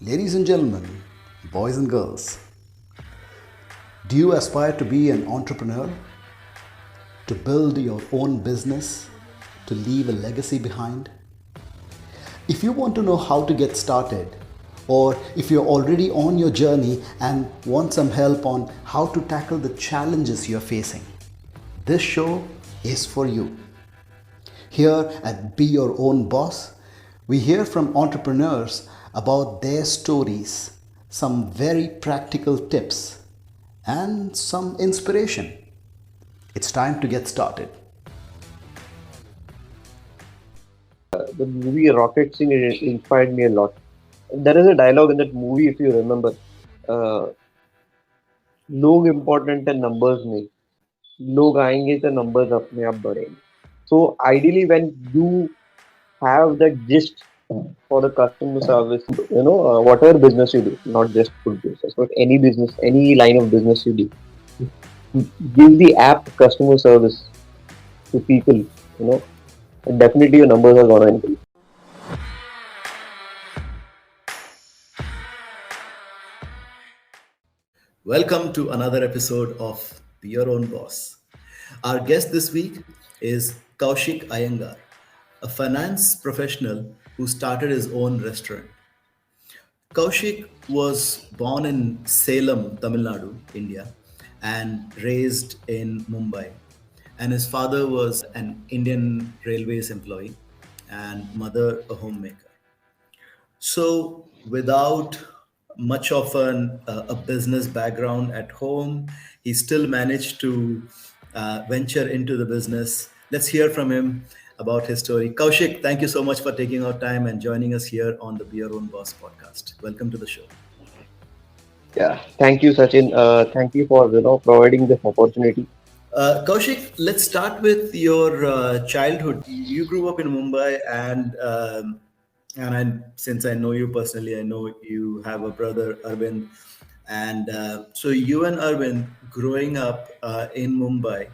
Ladies and gentlemen, boys and girls, do you aspire to be an entrepreneur, to build your own business, to leave a legacy behind? If you want to know how to get started, or if you're already on your journey and want some help on how to tackle the challenges you're facing, this show is for you. Here at Be Your Own Boss, we hear from entrepreneurs about their stories, some very practical tips, and some inspiration. It's time to get started. The movie Rocket Scene inspired me a lot. There is a dialogue in that movie, if you remember. Uh, लोग important है numbers नहीं. लोग आएंगे तो numbers अपने आप बढ़ेंगे. So ideally, when you have that gist for the customer service, whatever business you do, not just food business, but any business, any line of business you do, give the app customer service to people, definitely your numbers are gonna increase. Welcome to another episode of Be Your Own Boss. Our guest this week is Kaushik Iyengar, a finance professional who started his own restaurant. Kaushik was born in Salem, Tamil Nadu, India, and raised in Mumbai. And his father was an Indian Railways employee and mother a homemaker. So, without much of a business background at home, he still managed to venture into the business. Let's hear from him about his story. Kaushik, thank you so much for taking our time and joining us here on the Be Your Own Boss podcast. Welcome to the show. Yeah, thank you, Sachin. Thank you for providing this opportunity. Kaushik, let's start with your childhood. You grew up in Mumbai, since I know you personally, I know you have a brother, Arvind, and so you and Arvind growing up in Mumbai.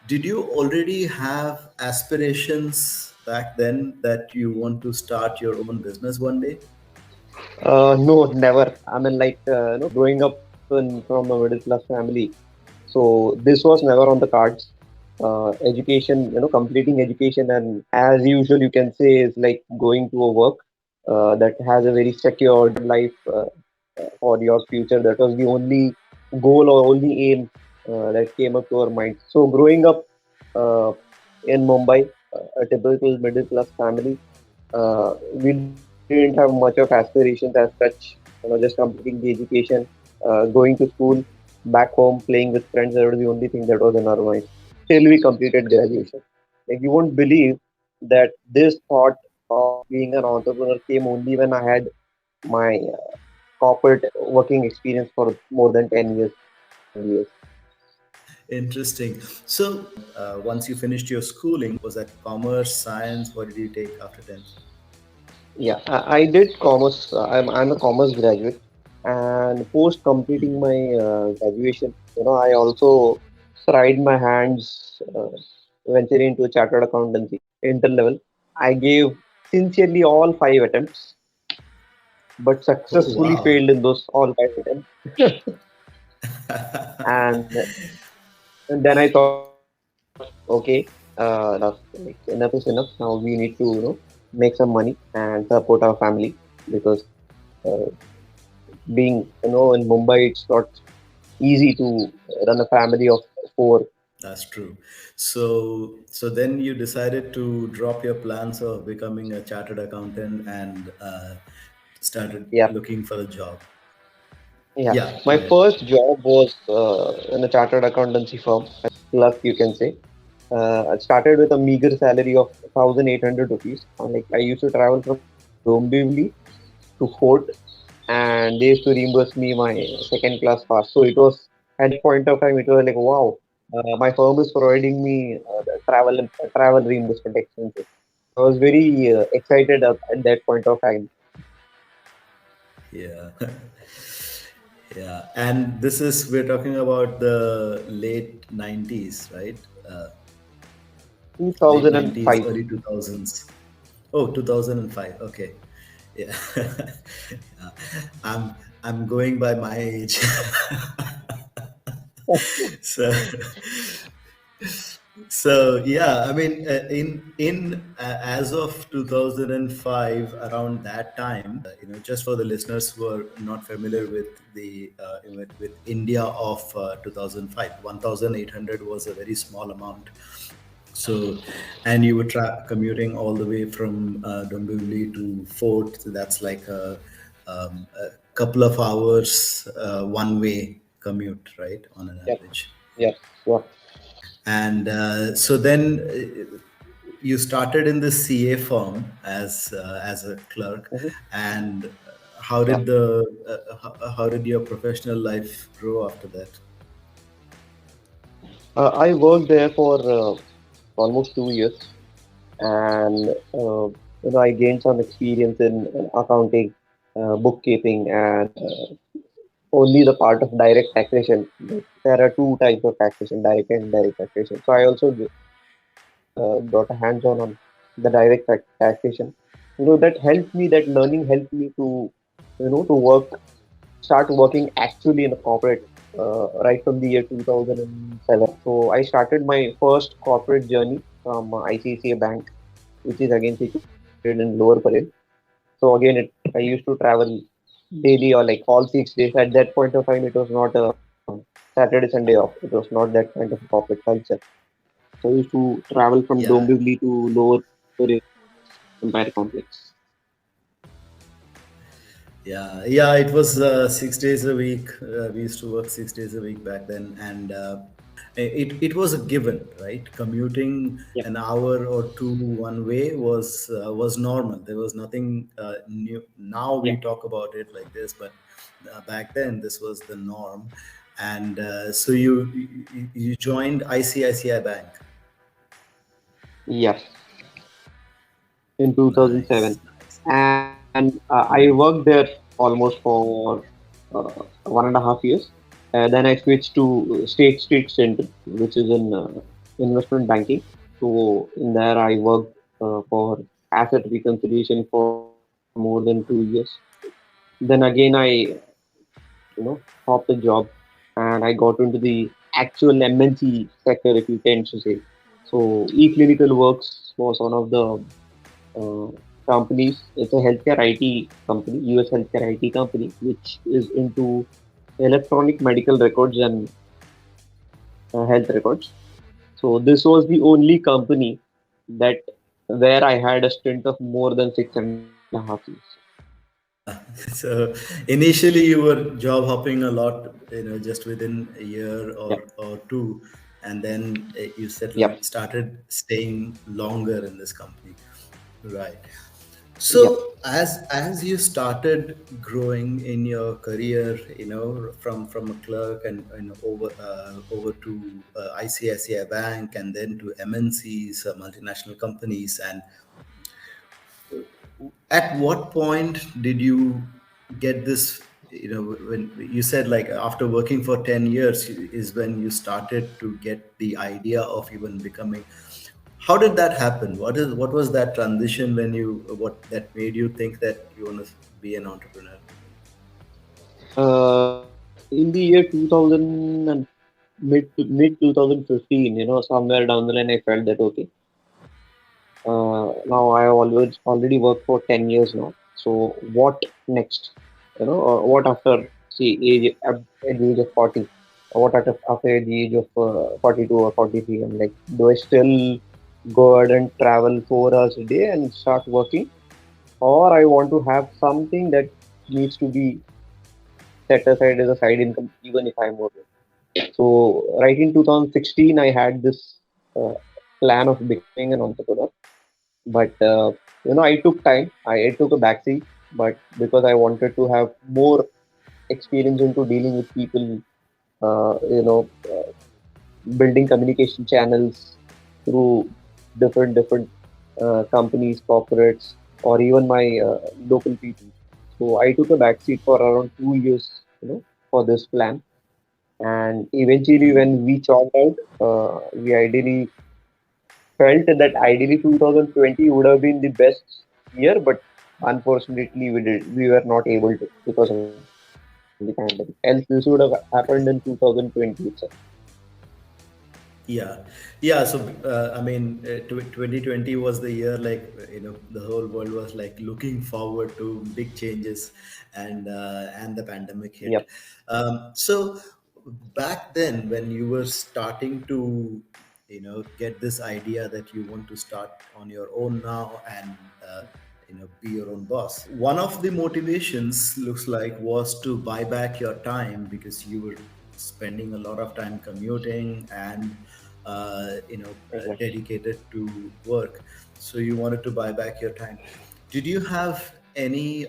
Did you already have aspirations back then that you want to start your own business one day? No, never. I mean, growing up from a middle class family, so this was never on the cards. Education, completing education, and as usual, you can say is like going to a work that has a very secured life for your future. That was the only goal or only aim that came up to our mind. So, growing up uh, in Mumbai, a typical middle class family, we didn't have much of aspirations as such. Just completing the education, going to school, back home, playing with friends. That was the only thing that was in our mind. Till we completed graduation. Like you won't believe that this thought of being an entrepreneur came only when I had my corporate working experience for more than 10 years, 12 years. Interesting. So, once you finished your schooling, was that commerce, science? What did you take after 10th? Yeah, I did commerce. I'm a commerce graduate, and post completing my graduation, I also tried my hands venturing into chartered accountancy, inter level. I gave sincerely all 5 attempts, but Oh, successfully wow. failed in those all 5 attempts. And and then I thought, okay, enough, like, enough is enough. Now we need to, make some money and support our family because uh, being, in Mumbai, it's not easy to run a family of four. That's true. So then you decided to drop your plans of becoming a chartered accountant and started Yeah, looking for a job. yeah. Yeah, go My ahead. first job was in a chartered accountancy firm, luck you can say. I started with a meager salary of 1,800 rupees. Like I used to travel from Dombivali to Fort, and they used to reimburse me my second class pass. So it was at that point of time, it was like wow, my firm is providing me the travel reimbursement expenses. I was very excited at that point of time. Yeah. Yeah. And this is, we're talking about the late 90s, right? Late 90s, 2005. early 2000s. Oh, 2005. Okay. Yeah. I'm I'm going by my age. So yeah, I mean, as of 2005, around that time, just for the listeners who are not familiar with the with India of 2005, 1,800 was a very small amount. So, and you were commuting all the way from Dombivli to Fort. So that's like a couple of hours one way commute, right, on an Yep. average. Yep. Sure. And so then you started in the CA firm as a clerk, Mhm. and Yeah. how did your professional life grow after that? I worked there for almost 2 years, and I gained some experience in accounting, bookkeeping, and only the part of direct taxation. There are two types of taxation, direct and indirect taxation. So I also got a hands-on on the direct taxation. That helped me. That learning helped me to start working actually in a corporate right from the year 2007. So I started my first corporate journey from ICICI Bank, which is again situated in Lower Parel. So again, I used to travel daily or like all 6 days. At that point of time, it was not a Saturday Sunday off. It was not that kind of corporate culture. So I used to travel from Yeah. Dombivli to Lower Parel Empire Complex. Yeah, it was 6 days a week. We used to work 6 days a week back then, and it was a given, right? Commuting Yeah, an hour or two one way was normal. There was nothing new. Now we yeah, talk about it like this, but back then this was the norm. And so you joined ICICI Bank. yeah. In 2007, Nice, nice. and I worked there almost for uh, 1.5 years. Then I switched to State Street Center, which is in investment banking. So in there, I worked for asset reconciliation for more than 2 years. Then again, hopped the job, and I got into the actual MNC sector, if you can to say. So eClinical Works was one of the uh, companies. It's a healthcare IT company, US healthcare IT company, which is into electronic medical records and health records. So this was the only company that where I had a stint of more than 6.5 years. Yeah. So initially you were job hopping a lot, just within a year Yep, or two, and then you yep, started staying longer in this company, right? yep, So as you started growing in your career, from a clerk and over to ICICI Bank and then to MNCs, multinational companies, and at what point did you get this, when you said like after working for 10 years is when you started to get the idea of even becoming, how did that happen? What was that transition when you what that made you think that you want to be an entrepreneur? In the year 2000 and mid 2015, somewhere down the line, I felt that okay, now I have always already worked for 10 years now. So what next? What after see at the age of 40? What after the age of 42 or 43? I'm like, do I still go ahead and travel 4 hours a day and start working, or I want to have something that needs to be set aside as a side income, even if I'm working. So right in 2016, I had this uh, plan of becoming an entrepreneur, but I took time. I took a backseat, but because I wanted to have more experience into dealing with people, building communication channels through different companies, corporates, or even my local people. So I took a backseat for around 2 years, for this plan. And eventually, when we chalked out, we ideally felt that ideally 2020 would have been the best year, but Unfortunately, we were not able to because of the pandemic. Else, this would have happened in 2020 itself. Yeah, yeah. So I mean, 2020 was the year, like the whole world was like looking forward to big changes, and the pandemic Yep. hit. So back then, when you were starting to get this idea that you want to start on your own now and be your own boss, one of the motivations looks like was to buy back your time because you were spending a lot of time commuting and Exactly. dedicated to work, so you wanted to buy back your time. Did you have any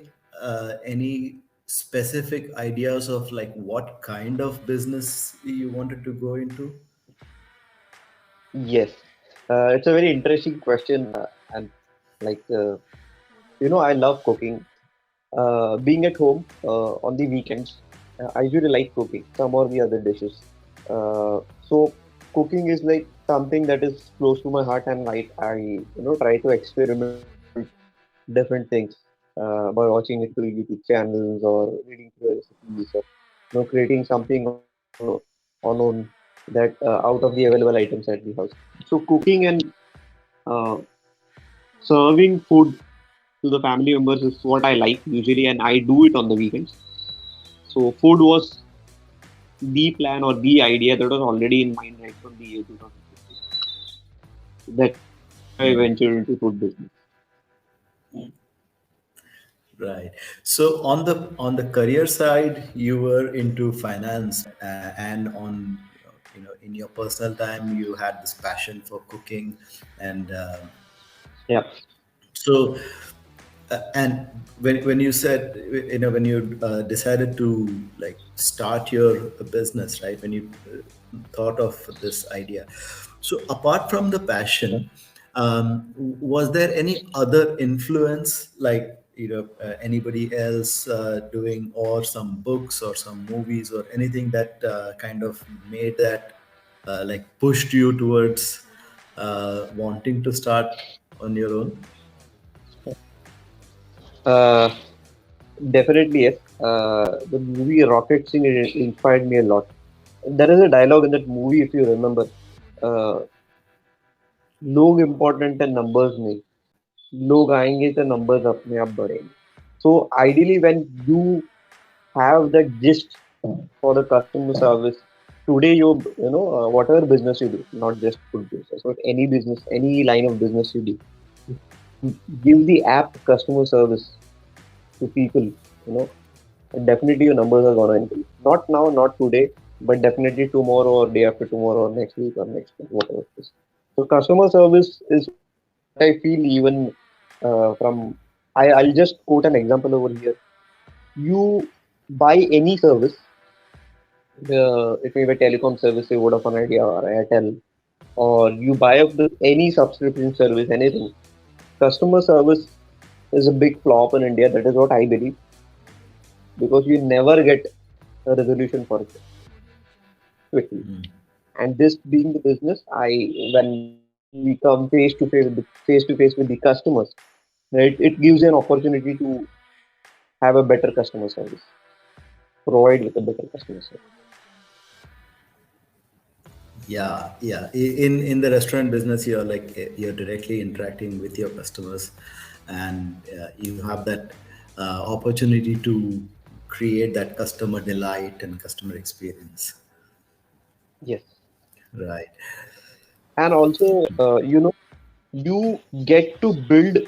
specific ideas of like what kind of business you wanted to go into? Yes. It's a very interesting question, and like I love cooking. Being at home on the weekends, I usually like cooking some or the other dishes. So cooking is like something that is close to my heart, and I try to experiment different things by watching it through YouTube channels or reading through recipes or creating something on own that out of the available items at the house. So cooking and uh, serving food to the family members is what I like usually, and I do it on the weekends. So food was the plan or the idea that was already in mind right from the year 2015. That's how I ventured into food business. Right. So on the career side, you were into finance, and on in your personal time, you had this passion for cooking, and Yeah. so and when you said when you decided to like start your business, right, when you thought of this idea, so apart from the passion, was there any other influence, like anybody else doing, or some books or some movies or anything that kind of made that like pushed you towards wanting to start on your own? Uh, Definitely yes. The movie Rocket Scene inspired me a lot. There is a dialogue in that movie, if you remember. Uh, लोग important है numbers नहीं लोग आएंगे तो numbers अपने आप बढ़ेंगे. So ideally, when you have the gist for the customer service today, whatever business you do, not just food business, but any business, any line of business you do, give the app customer service to people, you know and definitely your numbers are gonna increase. Not now, not today, but definitely tomorrow or day after tomorrow or next week or next month, whatever it is. So customer service is what I feel. Even from I'll just quote an example over here. You buy any service, it may be a telecom service, say Vodafone Idea or Airtel, or you buy up any subscription service, anything. Customer service is a big flop in India. That is what I believe, because you never get a resolution for it quickly. And this being the business, when we come face to face with the customers, right, it gives you an opportunity to have a better customer service, provide with a better customer service. Yeah, yeah. In the restaurant business, you're like you're directly interacting with your customers, and you have that opportunity to create that customer delight and customer experience. Yes, Right. and also, you get to build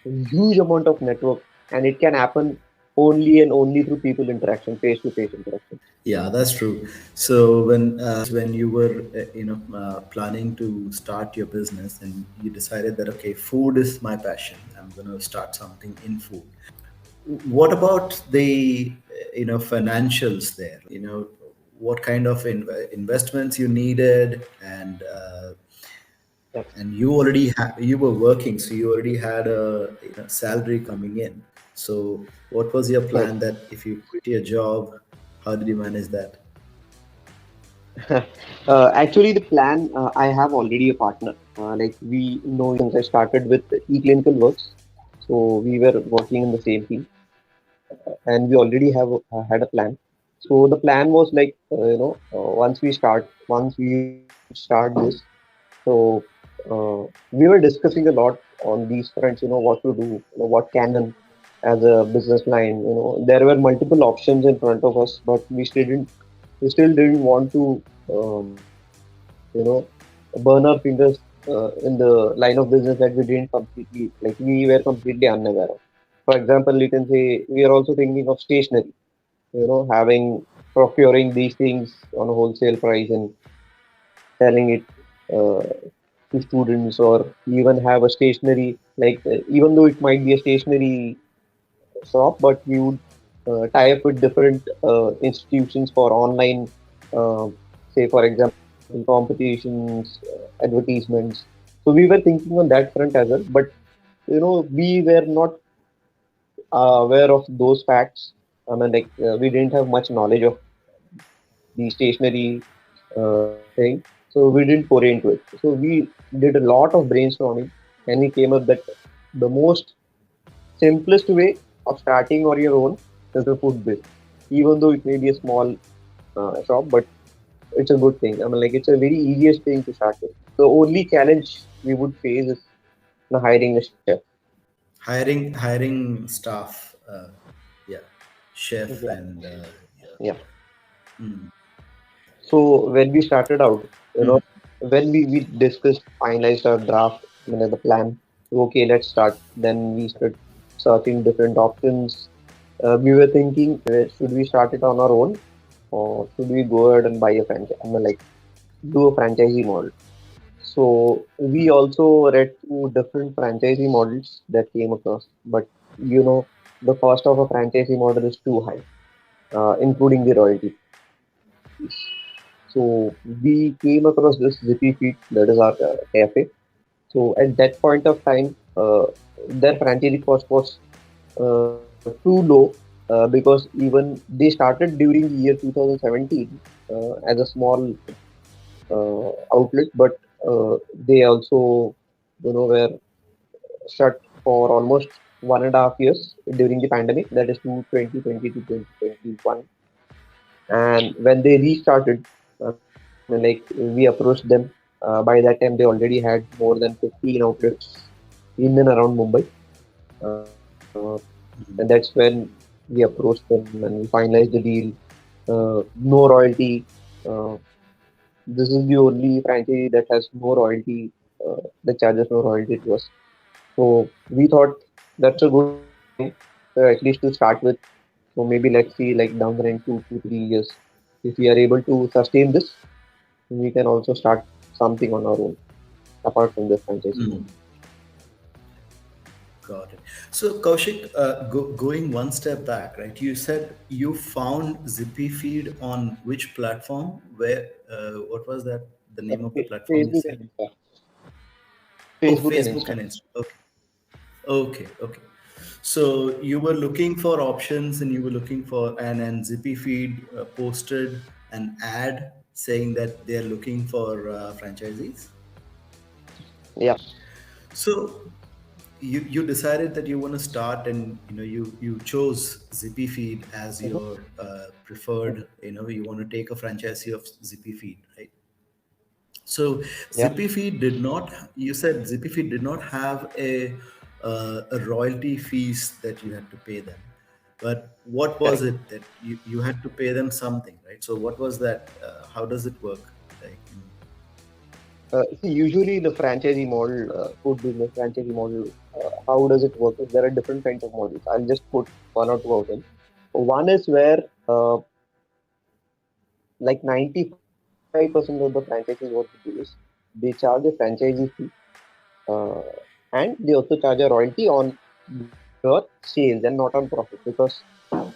a huge amount of network, and it can happen only and only through people interaction, face-to-face interaction. Yeah, that's true. So when you were planning to start your business, and you decided that okay, food is my passion. I'm going to start something in food. What about the financials there? What kind of investments you needed, Yes. and you were working, so you already had a salary coming in. So what was your Right. plan that if you quit your job, how did you manage that? Actually, the plan, I have already a partner. Like we know since I started with eClinical Works. So we were working in the same team, and we already have had a plan. So the plan was like, once we would start this, so we were discussing a lot on these fronts. What to do, what can done as a business line. There were multiple options in front of us, but we still didn't want to, burn our fingers in the line of business that we didn't completely, like, we were completely unaware of. For example, you can say we are also thinking of stationery, having procuring these things on a wholesale price and selling it to students, or even have a stationery, like, even though it might be a stationery shop, but we would tie up with different institutions for online, uh, say for example, competitions, advertisements. So we were thinking on that front as well, but we were not aware of those facts. I mean, like, we didn't have much knowledge of the stationery thing, so we didn't foray into it. So we did a lot of brainstorming, and we came up that the most simplest way of starting on your own is a food business. Even though it may be a small shop, but it's a good thing. I mean, like, it's a very easiest thing to start with. The only challenge we would face is hiring a chef. Hiring staff, yeah, chef Yeah. and yeah. Yeah. So when we started out, when we discussed, finalized our draft, the plan. Okay, let's start. Then we started searching different options. We were thinking, should we start it on our own, or should we go ahead and buy a franchise? I mean, like, do a franchisee model. So we also read through different franchisee models that came across, but the cost of a franchisee model is too high, including the royalties. So we came across this Zippyfeed, that is our cafe. So at that point of time, their franchisee cost was too low, because even they started during the year 2017 as a small outlet, but they also were shut for almost 1.5 years during the pandemic, that is to 2020 to 2021. And when they restarted, like, we approached them. By that time, they already had more than 15 outlets in and around Mumbai. And that's when we approached them and we finalized the deal. No royalty. Uh, this is the only franchise that has no royalty, that charges no royalty to us. So we thought that's a good thing, at least to start with. So maybe let's see, like, down the line, 2 to 3 years, if we are able to sustain this, we can also start something on our own apart from the franchising model. Got it. So, Kaushik, going one step back, right? You said you found Zippy Feed on which platform? Where? What was that? The name of the platform you Facebook said? and Insta. Oh, Facebook and Facebook Insta. and Instagram. Okay. Okay. Okay. So you were looking for options, and you were looking for, and Zippy Feed posted an ad saying that they're looking for franchisees. Yeah. So you decided that you want to start, and you chose Zippy Feed as Mhm. your preferred. You want to take a franchisee of Zippy Feed, right? So Yeah. Zippy Feed did not. You said Zippy Feed did not have a royalty fees that you had to pay them. But what was Correct. it that you had to pay them something, right? So what was that? How does it work? Like, See, usually the franchisee model, food business franchisee model, how does it work? There are different kinds of models. I'll just put one or two of them. One is where, like, 95% of the franchises, what they do is they charge a franchisee fee, uh, and they also charge a royalty on your sales and not on profit. Because,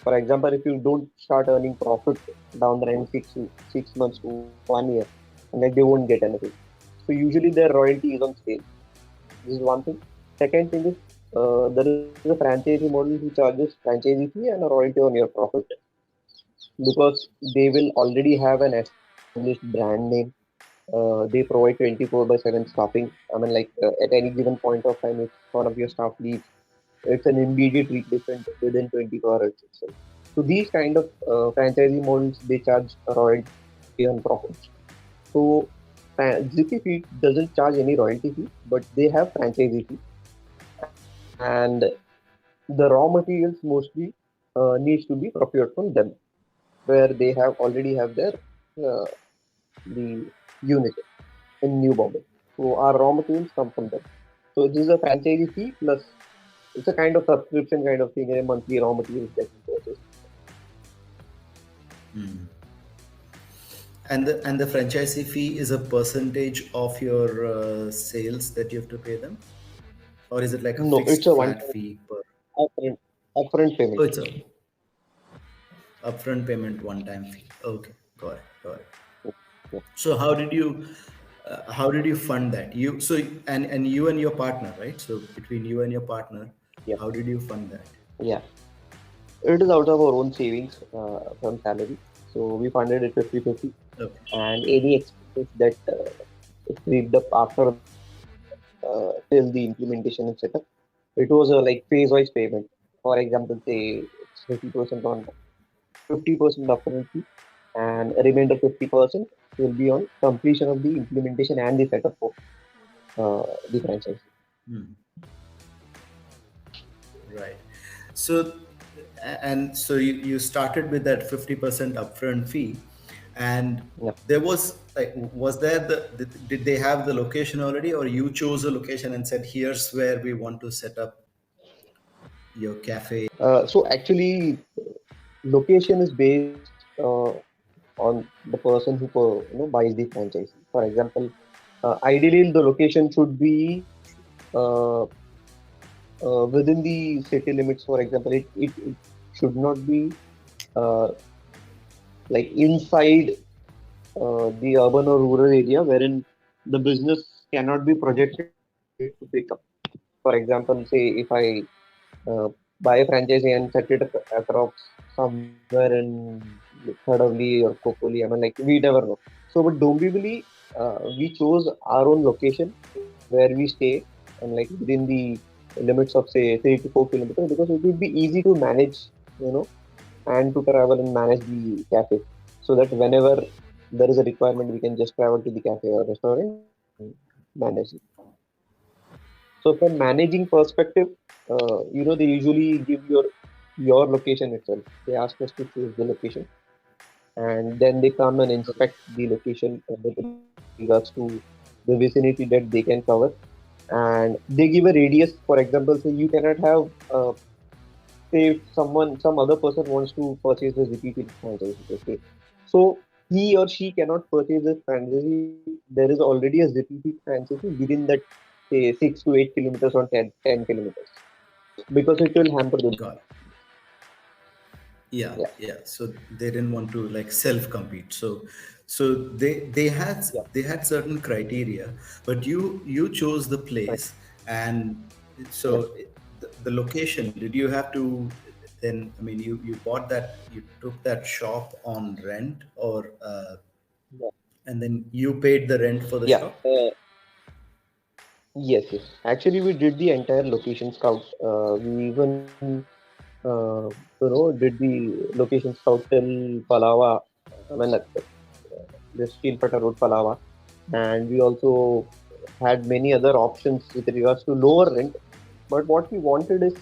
for example, if you don't start earning profit down the line, 6 months to 1 year, and like, they won't get anything. So usually their royalty is on sale. This is one thing. Second thing is, there is a franchisee model who charges franchisee fee and a royalty on your profit, because they will already have an established brand name. They provide 24/7 staffing. I mean, like, at any given point of time, if one of your staff leaves, it's an immediate replacement within 24 hours itself. So these kind of franchisee models, they charge royalty on profits. So Zippyfeed doesn't charge any royalty fee, but they have franchisee fee, and the raw materials mostly needs to be procured from them, where they have already have their uh, the unit in New Bombay. So our raw materials come from them. So this is a franchisee fee plus it's a kind of subscription kind of thing, a monthly raw materials that we purchase. And the franchisee fee is a percentage of your sales that you have to pay them, or is it like a No, fixed it's a flat one-time fee per? upfront, upfront Oh, payment. it's a upfront payment, one time fee. Okay, got it, got it. Yeah, So how did you fund that? You so and you and your partner, right? So between you and your partner, yeah, how did you fund that? yeah. It is out of our own savings from salary. So we funded it 50/50, Okay. and any expenses that creeped up after that till the implementation and setup, it was a like phase-wise payment. For example, say it's 50% on 50% upfront fee, and remainder 50% will be on completion of the implementation and the setup of the franchise. Right. So, and so you started with that 50% upfront fee, and Yeah. there was like, was there did they have the location already, or you chose a location and said, here's where we want to set up your cafe? So actually, location is based on the person who buys the franchise. For example, ideally the location should be uh, within the city limits. For example, it should not be uh, like inside the urban or rural area wherein the business cannot be projected to pick up. For example, say if I uh, buy a franchise and set it up across somewhere in Thadavali or Kopoli, I mean, like we never know. So, but Dombivali, we chose our own location where we stay, and like within the limits of say 3 to 4 kilometers, because it would be easy to manage, you know, and to travel and manage the cafe, so that whenever there is a requirement, we can just travel to the cafe or restaurant and manage it. So from managing perspective, they usually give your location itself. They ask us to choose the location, and then they come and inspect the location with regards to the vicinity that they can cover, and they give a radius. For example, say you cannot have, say if some other person wants to purchase the Zippyfeed franchise, okay, so he or she cannot purchase this franchise. There is already a Zippyfeed franchise within that, say 6 to 8 kilometers or 10 kilometers, because it will hamper the God. business. Yeah, Yeah, yeah. So they didn't want to like self compete. So they had certain criteria, but you chose the right. place, and Yeah, so the location. Did you have to then? I mean, you bought that, you took that shop on rent, or yeah, and then you paid the rent for the yeah. shop. Yes, yes. Actually, we did the entire location scout. We even did the location scout till Palawa. I mean, the Steel Pata Road, Palawa, and we also had many other options with regards to lower rent. But what we wanted is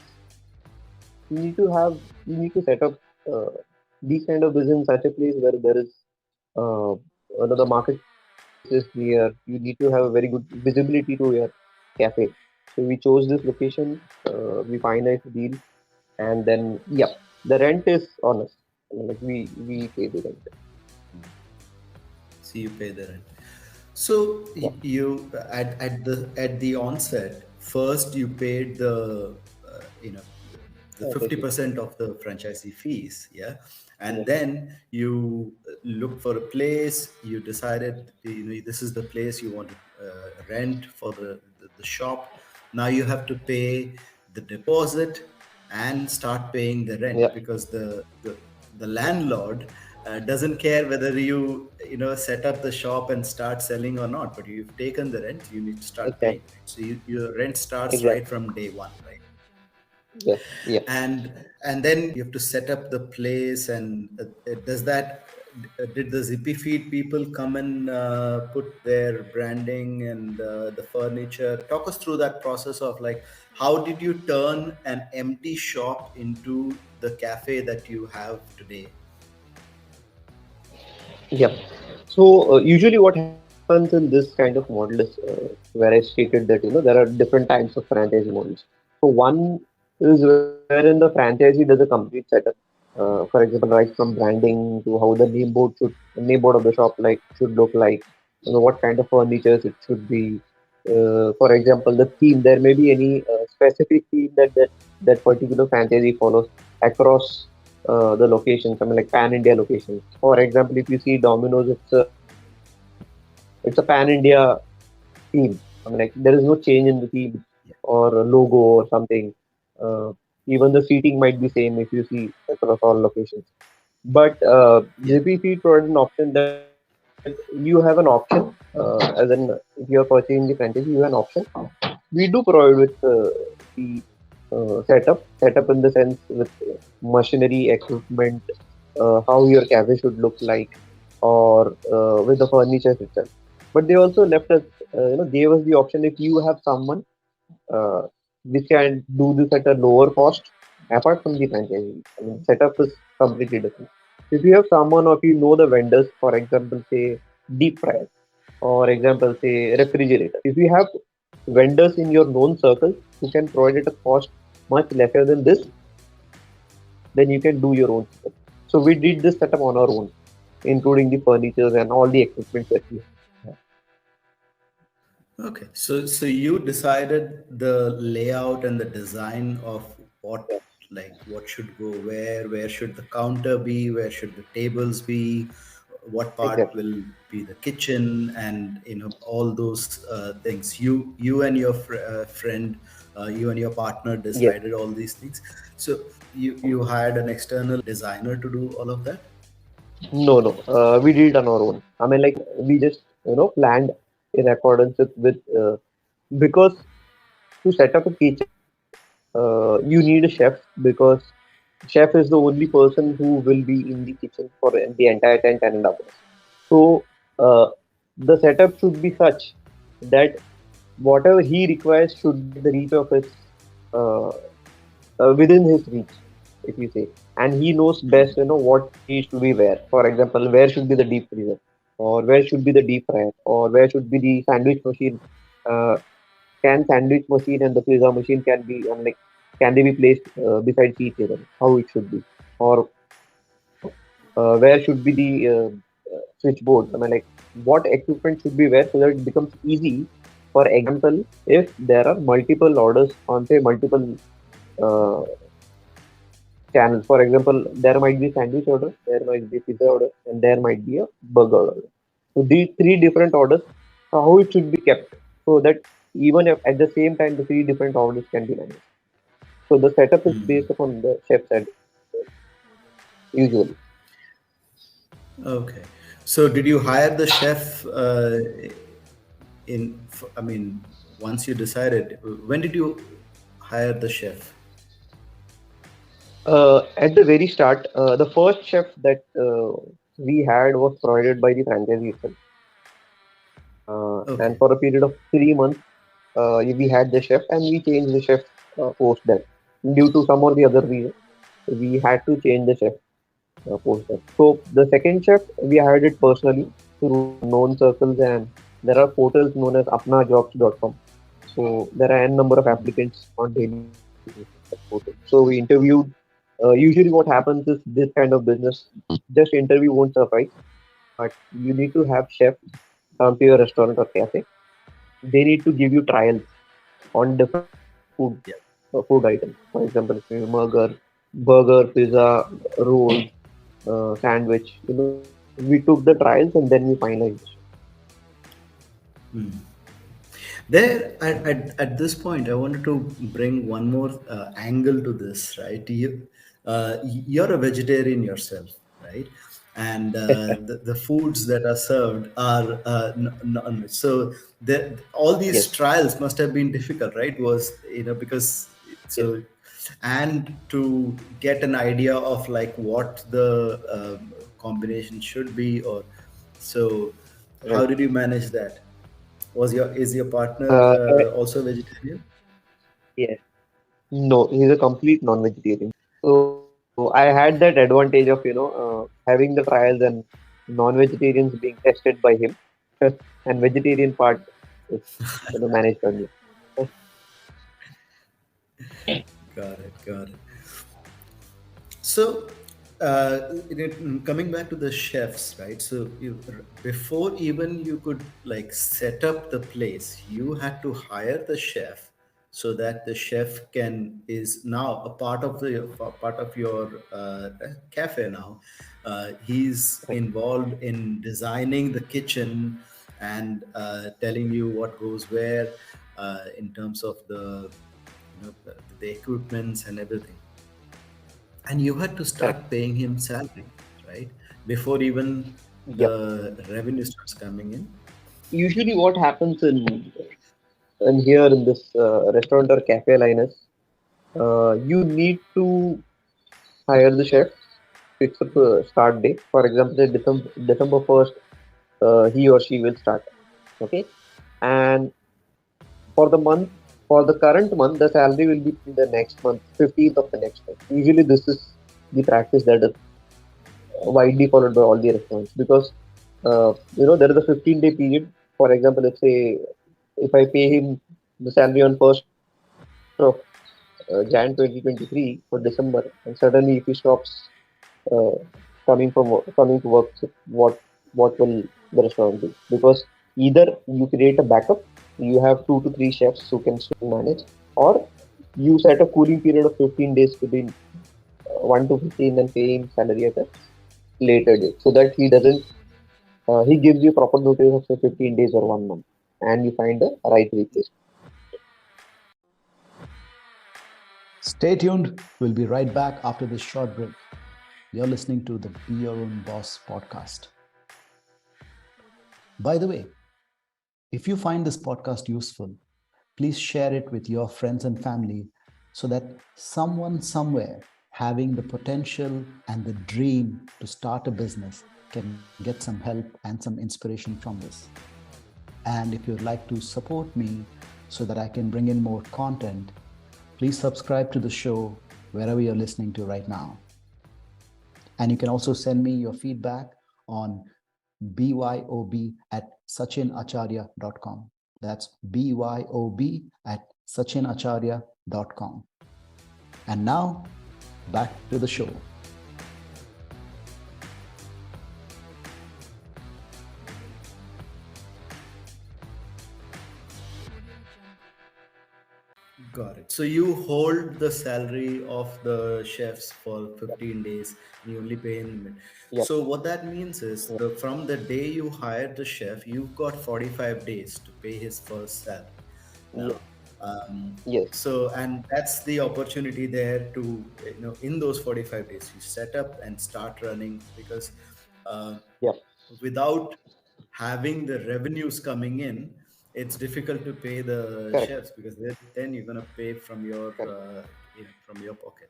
we need to have we need to set up uh, these kind of business in such a place where there is the marketplace is near. You need to have a very good visibility to your cafe. So we chose this location. We finalized the deal, and then yeah, the rent is on us. I mean, like we pay the rent. So you pay the rent. So Yeah, you at the onset, first you paid the fifty franchise. percent of the franchisee fees, yeah, and Yeah, then you looked for a place. You decided, this is the place you want to rent for the shop. Now you have to pay the deposit and start paying the yeah, rent, because the landlord doesn't care whether you set up the shop and start selling or not, but you've taken the rent, you need to start paying, exactly, right? So your rent starts right exactly. from day one, right? Yes, yeah. And then you have to set up the place. And does that did the Zippy Feed people come and put their branding and the furniture? Talk us through that process of like, how did you turn an empty shop into the cafe that you have today? Yeah. So usually what happens in this kind of model is where I stated that there are different types of franchise models. So one is wherein the franchisee does a complete setup. For example, right from branding to how the name board of the shop like should look like, what kind of furnitures it should be. For example, the theme. There may be any specific theme that particular franchisee follows across the locations. I mean, like pan India locations. For example, if you see Domino's, it's a pan India theme. I mean, like there is no change in the theme or a logo or something. Uh, Even the seating might be same if you see across all locations. But Yeah. Zippy Feed provides an option that you have an option, as in if you are purchasing the franchise, you have an option. We do provide with the setup in the sense with machinery, equipment, how your cafe should look like, or with the furniture itself. But they also left us, gave us the option if you have someone uh, which can do this at a lower cost apart from the franchisee. I mean, setup is completely different. If you have someone or if you know the vendors, for example, say deep fryer, or example, say refrigerator. If you have vendors in your known circle who can provide at a cost much lesser than this, then you can do your own setup. So we did this setup on our own, including the furnitures and all the equipment that we have. Okay, so you decided the layout and the design of what, like what should go where should the counter be, where should the tables be, what part Exactly. will be the kitchen, and all those things. You and your friend, you and your partner Yes. decided all these things. So you hired an external designer to do all of that. No, no. We did it on our own. I mean, like we just planned in accordance with because to set up a kitchen, you need a chef because chef is the only person who will be in the kitchen for the entire 10 hours. So uh, the setup should be such that whatever he requires should be at the reach of his uh, within his reach, if you say, and he knows best, what needs to be where. For example, where should be the deep freezer, or where should be the deep fryer, or where should be the sandwich machine. Uh, can sandwich machine and the pizza machine can be like can they be placed beside each other? How it should be, or where should be the switchboard? I mean, like what equipment should be where so that it becomes easy. For example, if there are multiple orders on say multiple uh, channels. For example, there might be sandwich order, there might be pizza order, and there might be a burger order. So these three different orders, how it should be kept so that even if at the same time the three different orders can be managed. So the setup is based upon the chef side usually. Okay. So did you hire the chef I mean, once you decided, when did you hire the chef? At the very start, the first chef that we had was provided by the franchisee itself. And Okay. for a period of 3 months, we had the chef and we changed the chef post that. Due to some or the other reason, we had to change the chef post that. So the second chef, we hired it personally through known circles, and there are portals known as apnajobs.com. So there are n number of applicants on daily basis in that portal. So we interviewed. Usually, what happens is this kind of business, just interview won't suffice, but you need to have chefs come to your restaurant or cafe. They need to give you trials on different Yeah. food items. For example, if you burger, pizza, roll, sandwich. We took the trials and then we finalized. There, at this point, I wanted to bring one more angle to this, right? You're a vegetarian yourself, right? And the foods that are served are so all these Yes, trials must have been difficult, right? Was because yes, so and to get an idea of like what the combination should be, or so. How Right. did you manage that? Was your is your partner also vegetarian? Yes. No, he's a complete non-vegetarian. So I had that advantage of, having the trials and non-vegetarians being tested by him, and vegetarian part is, managed by me. Got it, got it. So, coming back to the chefs, right? So, before even you could like set up the place, you had to hire the chef, so that the chef can is now a part of your cafe now. He's Right. involved in designing the kitchen and telling you what goes where in terms of the equipments and everything, and you had to Correct. start paying him salary, right, before even Yep. the revenue starts coming in. Usually, what happens in here in this restaurant or cafe line is, you need to hire the chef, fix up a start date. For example, say December 1st, he or she will start. Okay. And for the month, for the current month, the salary will be paid the next month, 15th of the next month. Usually, this is the practice that is widely followed by all the restaurants, because there is a 15-day period. For example, let's say if I pay him the salary on 1st of Jan 2023 for December, and suddenly if he stops uh, coming to work, so what will the restaurant do? Because either you create a backup, you have 2 to 3 chefs who can still manage, or you set a cooling period of 15 days between 1 to 15 and pay him salary at a later date, so that he gives you proper notice of say 15 days or 1 month, and you find the right replacement. Stay tuned. We'll be right back after this short break. You're listening to the Be Your Own Boss podcast. By the way, if you find this podcast useful, please share it with your friends and family, so that someone somewhere having the potential and the dream to start a business can get some help and some inspiration from this. And if you'd like to support me so that I can bring in more content, please subscribe to the show wherever you're listening to right now. And you can also send me your feedback on byob@sachinacharya.com. That's byob@sachinacharya.com. And now, back to the show. Got it. So you hold the salary of the chefs for 15 days and you only pay in. Yep. So what that means is Yep. from the day you hired the chef, you've got 45 days to pay his first salary. Yes. Now, um, Yes. and that's the opportunity there to, in those 45 days, you set up and start running, because uh, Yep. without having the revenues coming in, it's difficult to pay the Correct. chefs, because then you're going to pay from your Correct. from your pocket.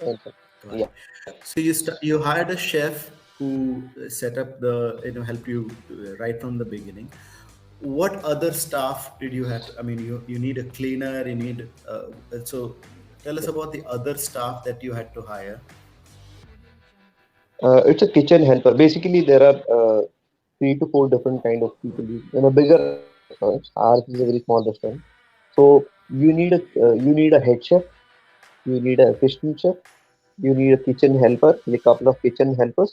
Okay. Got Yeah. it. So you hired a chef who set up the, help you right from the beginning. What other staff did you have? I mean, you need a cleaner, you need so tell us Yeah. about the other staff that you had to hire. It's a kitchen helper. Basically, there are 3 to 4 different kind of people in a bigger restaurant. Ours is a very small restaurant, so you need a head chef, you need a assistant chef, you need a kitchen helper, a couple of kitchen helpers,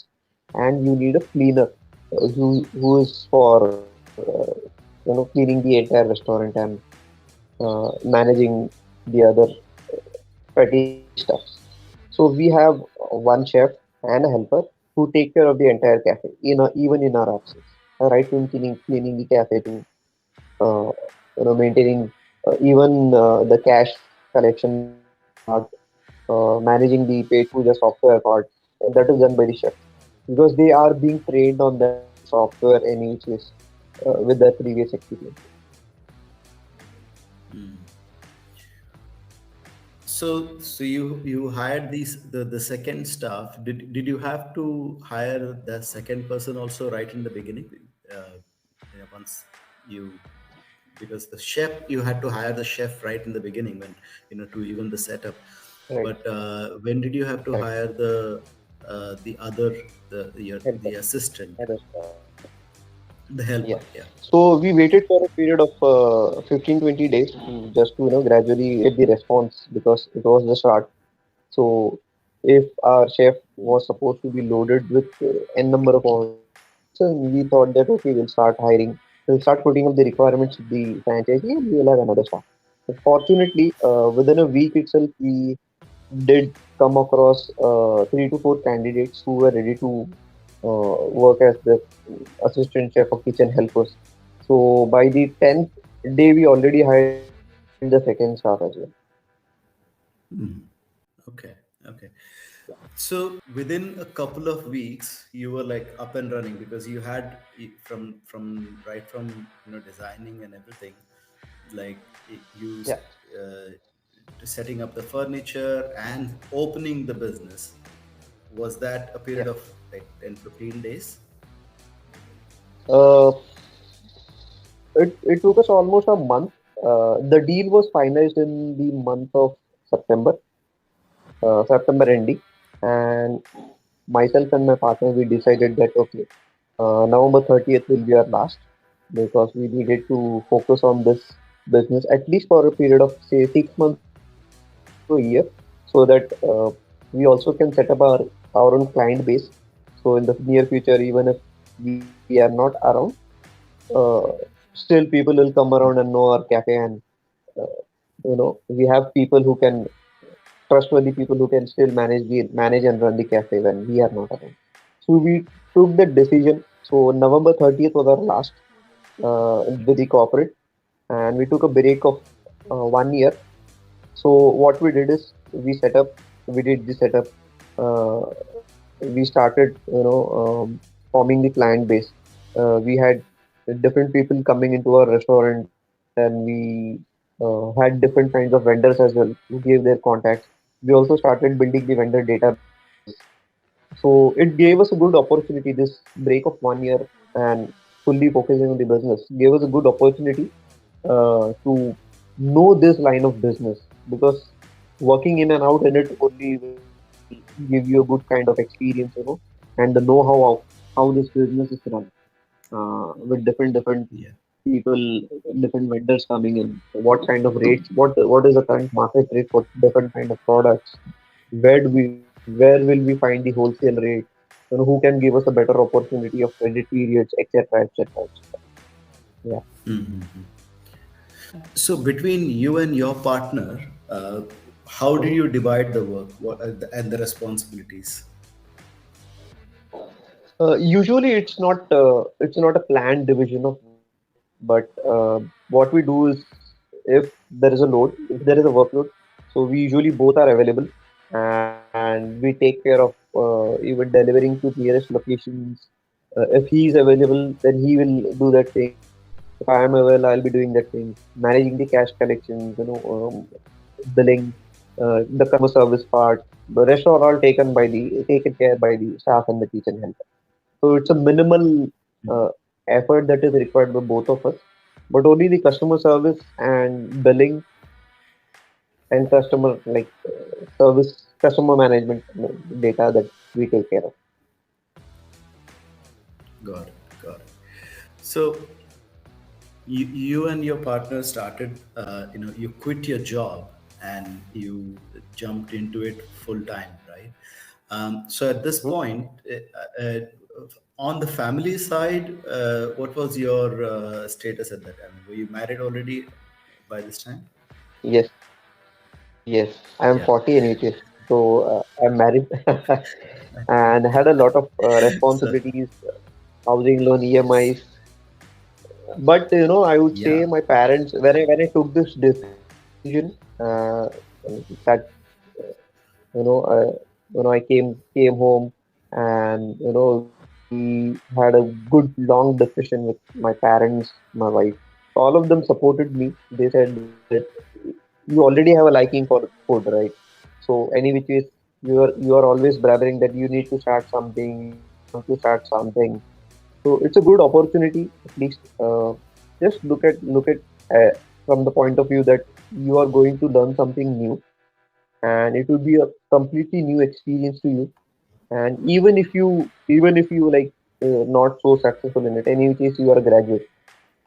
and you need a cleaner who is for cleaning the entire restaurant and managing the other petty stuff. So we have one chef and a helper who take care of the entire cafe, even in our absence. Right from cleaning the cafe to maintaining even the cash collection part, managing the paid puja software part, that is done by the chef, because they are being trained on that software any which is with their previous experience. So you hired the second staff. Did you have to hire the second person also right in the beginning? Uh, Once you, because the chef, you had to hire the chef right in the beginning, when to even the setup. Right. But when did you have to Correct. hire the other, Helper. the assistant, Head of staff. the Yeah. helper? Yeah. So we waited for a period of 15, 20 days just to gradually get the response because it was the start. So if our chef was supposed to be loaded with n number of orders, and we thought that okay, we'll start hiring, we'll start putting up the requirements with the franchisee, and we'll have another staff. But fortunately, within a week itself, we did come across 3 to 4 candidates who were ready to work as the assistant chef or kitchen helpers. So by the 10th day, we already hired the second staff as well. Okay. Okay. So within a couple of weeks, you were like up and running, because you had from right from designing and everything, like you Yeah, setting up the furniture and opening the business. Was that a period yeah. of like 10-15 days? Uh, it took us almost a month. The deal was finalized in the month of September, September ending, and myself and my partner we decided that okay, November 30th will be our last because we needed to focus on this business at least for a period of say 6 months to a year, so that we also can set up our own client base. So in the near future, even if we are not around, uh, still people will come around and know our cafe, and uh, we have people who can trustworthy people who can still manage and run the cafe when we are not around. So we took that decision. So November 30th was our last with the corporate, and we took a break of 1 year. So what we did is we did the setup. We started, forming the client base. We had different people coming into our restaurant, and we had different kinds of vendors as well who gave their contacts. We also started building the vendor database. So it gave us a good opportunity. This break of 1 year and fully focusing on the business gave us a good opportunity to know this line of business because working in and out in it only will give you a good kind of experience, and the know-how of how this business is run with different Yeah. people, different vendors coming in. What kind of rates? What is the current market rate for different kind of products? Where will we find the wholesale rate? Who can give us a better opportunity of credit periods, etc., etc., etc. Yeah. So between you and your partner, how did Mhm. you divide the work, and the responsibilities? Usually, it's not a planned division of work, but what we do is if if there is a workload, so we usually both are available, and we take care of even delivering to nearest locations. If he is available, then he will do that thing. If I am available, I'll be doing that thing, managing the cash collections, billing, the customer service part. The rest are all taken care by the staff and the kitchen helper. So it's a minimal uh, effort that is required by both of us, but only the customer service and billing and customer management data that we take care of. Got it. Got it. So you and your partner started, you quit your job and you jumped into it full time, right? So at this Mhm. point, on the family side, what was your status at that time? Were you married already by this time? Yes, yes. I am Yeah. 40 anyways, so I'm married and had a lot of So responsibilities, housing loan, yes. EMIs. But I would Yeah. say my parents, when I took this decision, that I, I came home, and we had a good long discussion with my parents, my wife. All of them supported me. They said that you already have a liking for food, right? So any which is you are always blabbering that you need to start something, you want to start something. So it's a good opportunity at least. Just look at from the point of view that you are going to learn something new, and it will be a completely new experience to you. And even if you like not so successful in it, any case you are a graduate,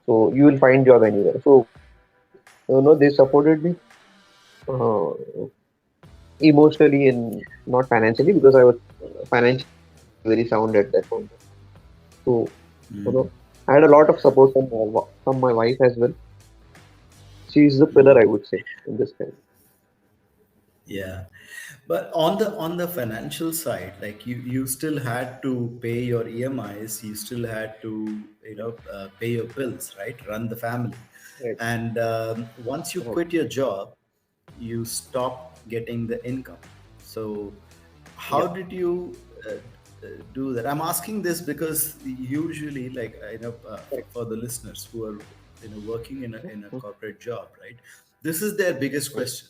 so you will find job anywhere. So they supported me uh, emotionally and not financially, because I was financially I was not very sound at that point. So I had a lot of support from from my wife as well. She is the pillar, I would say, in this time. Yeah, but on the financial side, like you still had to pay your EMIs, you still had to pay your bills, right? Run the family, Right. and once you Right. quit your job, you stop getting the income. So, how Yeah. did you do that? I'm asking this because usually, like Correct. for the listeners who are working in a Mhm. corporate job, right? This is their biggest Right. question,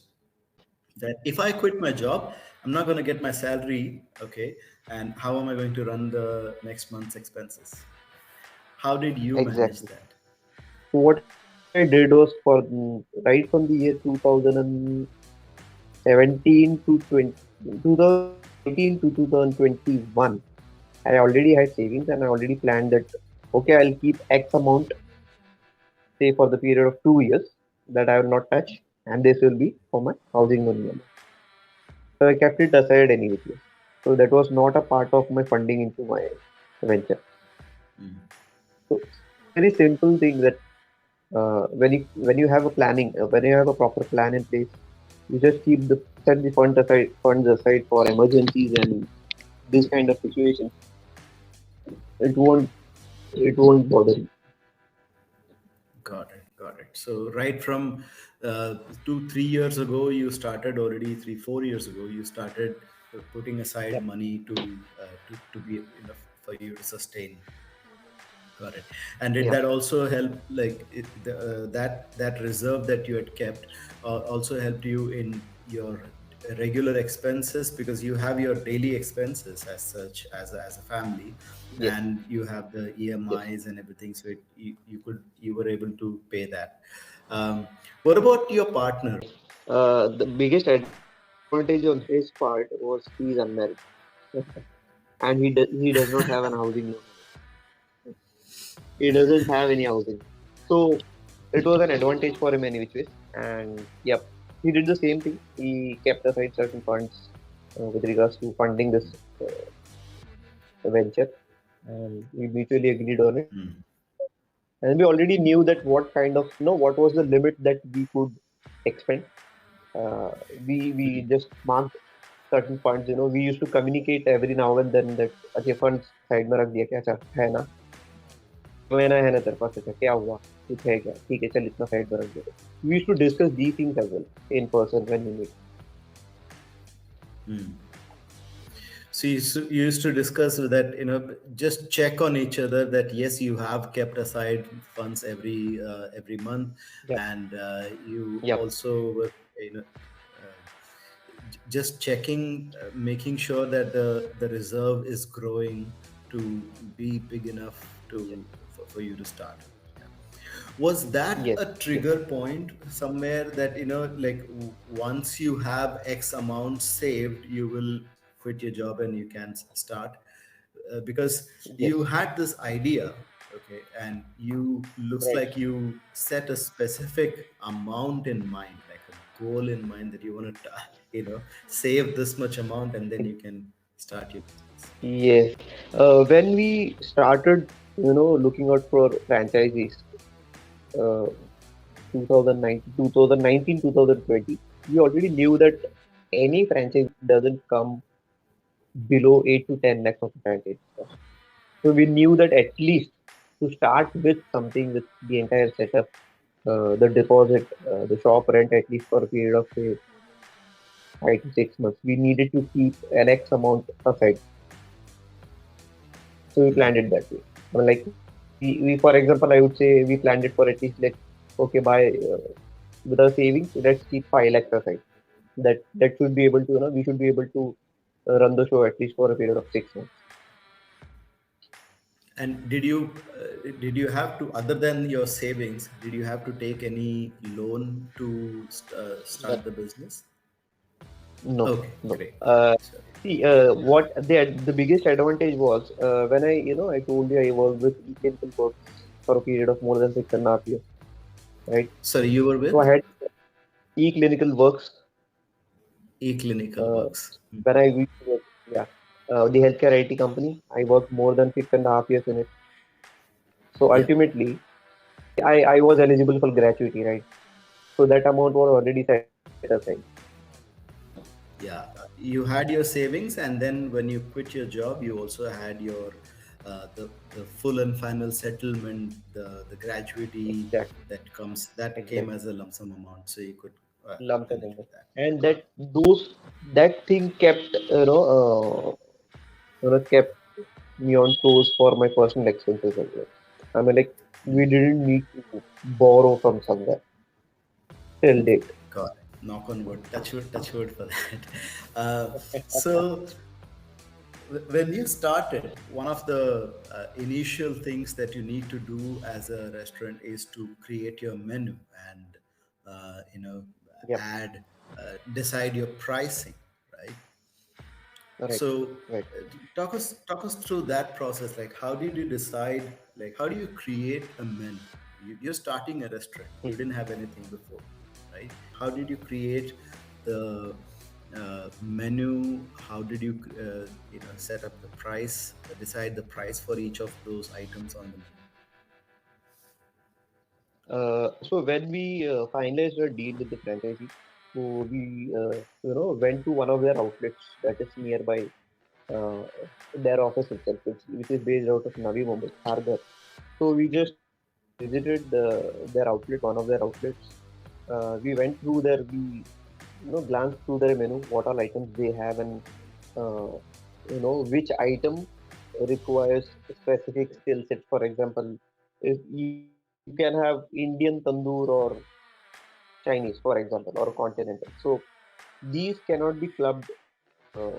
that if I quit my job, I'm not going to get my salary, okay? And how am I going to run the next month's expenses? How did you manage Exactly. that? So what I did was for right from the year 2017 to 20, 2019 to 2021, I already had savings and I already planned that okay, I'll keep X amount, say for the period of 2 years, that I will not touch, and this will be for my housing loan EMI. So I kept it aside anyway. So that was not a part of my funding into my venture. So it's a very simple thing that when you have a planning, when you have a proper plan in place, you just set the funds aside for emergencies and this kind of situations. It won't bother you. Got it, got it. So right from 2 3 years ago, you started already 3 4 years ago, you started putting aside Yep. money to be enough for you to sustain. Got it. And did Yep. that also help, like that reserve that you had kept, also helped you in your regular expenses, because you have your daily expenses as such as a family, Yes. and you have the Yes. EMIs and everything, so you were able to pay that. What about your partner? Yes. The biggest disadvantage on his part was he's unmarried, and he does not have an housing loan. He doesn't have any housing. So it was an advantage for him any which ways. And yep, he did the same thing. He kept aside certain funds with regards to funding this venture, and we mutually agreed on it. And we already knew that what kind of what was the limit that we could expend. Uh, we just marked certain funds. We used to communicate every now and then that okay funds side में रख दिया क्या चल है ना, ये महीना है ना तेरे पास, अच्छा क्या हुआ, कुछ है क्या, ठीक है चल इतना साइड में रख दे. We used to discuss these things as well in person when we meet. So you used to discuss that, just check on each other that yes, you have kept aside funds every month, Yep. and you Yep. also were, just checking, making sure that the reserve is growing to be big enough for you to start. Yeah. Was that Yes. a Yes. trigger point somewhere, that like once you have X amount saved, you will quit your job and you can start? Because Yes. you had this idea, okay, and you looks Right. like you set a specific amount in mind, like a goal in mind, that you want to save this much amount, and then you can start your business. Yes. When we started, looking out for franchisees, uh, 2019, 2019, 2020, we already knew that any franchisee doesn't come below 8 to 10 lakhs of franchise cost. So we knew that at least to start with something with the entire setup, the deposit, the shop rent, at least for a period of say 5 to 6 months, we needed to keep an X amount aside. So we planned it that way. Like we for example, I would say we planned it for at least like okay, by with our savings, let's keep 5 lakhs aside. That should be able to, we should be able to run the show at least for a period of 6 months. And did you have to, other than your savings, did you have to take any loan to But start the business? no, Okay, no. great. So, See, what the biggest advantage was when I told you I worked with e-clinical works for a period of more than 6.5 years, right? sorry, you were So I with had e-clinical works eClinical uh, Works. when I used to work, yeah, the healthcare IT company. I worked more than 6.5 years in it. So Yeah, ultimately, I was eligible for gratuity, right? So that amount was already set aside. yeah. You had your savings, and then when you quit your job, you also had your the full and final settlement, the gratuity Exactly, that came exactly. as a lump sum amount, so you could Lump sum connect amount. with that. And that thing kept kept me on toes for my personal expenses as well. I mean, like we didn't need to borrow from somewhere till date. God, knock on wood, touch wood for that. So when you started, one of the initial things that you need to do as a restaurant is to create your menu and you know Yep. add decide your pricing, right? Right. So Right. talk us through that process. Like, how did you decide? Like, how do you create a menu? You're starting a restaurant. You didn't have anything before, right? How did you create the menu? How did you set up the price, decide the price for each of those items on the menu? So when we finalized our deal with the franchisee, so we went to one of their outlets that is nearby uh, their office itself, which is based out of Navi Mumbai, Kharghar. So we just visited their outlet, one of their outlets. We went through their, we glanced through their menu, what all items they have, and uh, which item requires specific skill set. For example, if you can have Indian tandoor or Chinese, for example, or continental. So these cannot be clubbed uh,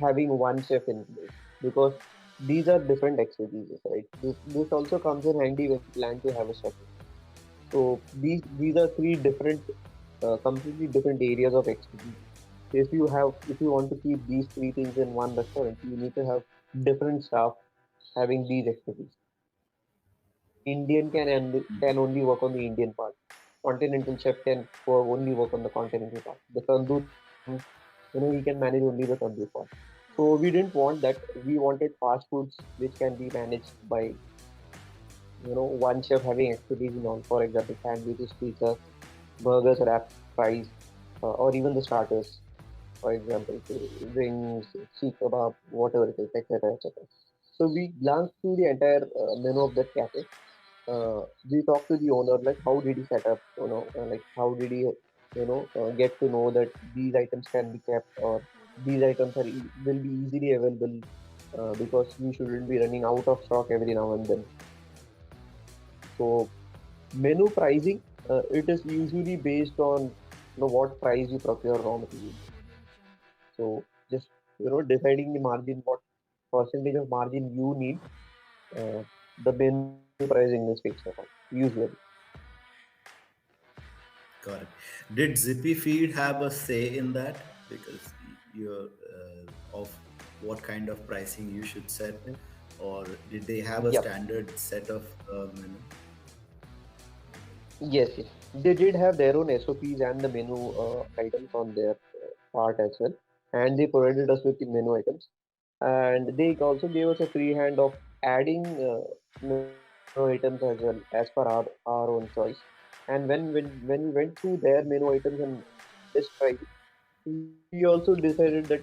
having one chef in place because these are different expertises, right? This also comes in handy when you plan to have a chef. So these are three different, completely different areas of expertise. If you want to keep these three things in one restaurant, you need to have different staff having these expertise. Indian can only work on the Indian part. Continental chef can only work on the continental part. The tandoor chef comes, he can manage only the tandoor part. So we didn't want that. We wanted fast foods which can be managed by one chef having expertise in all. For example, sandwiches, pizzas, burgers, wraps, fries, or even the starters. For example, say wings, seekh kebab, whatever it is, etc., etc. So we glanced through the entire menu of that cafe. We talked to the owner, like how did he set up, like how did he, get to know that these items can be kept or these items will be easily available because we shouldn't be running out of stock every now and then. So menu pricing, it is usually based on what price you procure raw material. So just deciding the margin, what percentage of margin you need, uh, the menu pricing is fixed upon usually. Got it. Did Zippyfeed have a say in that? Because you're of what kind of pricing you should set, Mm. or did they have a Yep. standard set of menu? Yes, yes. They did have their own SOPs and the menu items on their part as well, and they provided us with the menu items, and they also gave us a free hand of adding menu items as well as per our own choice. And when we went through their menu items and list price, we also decided that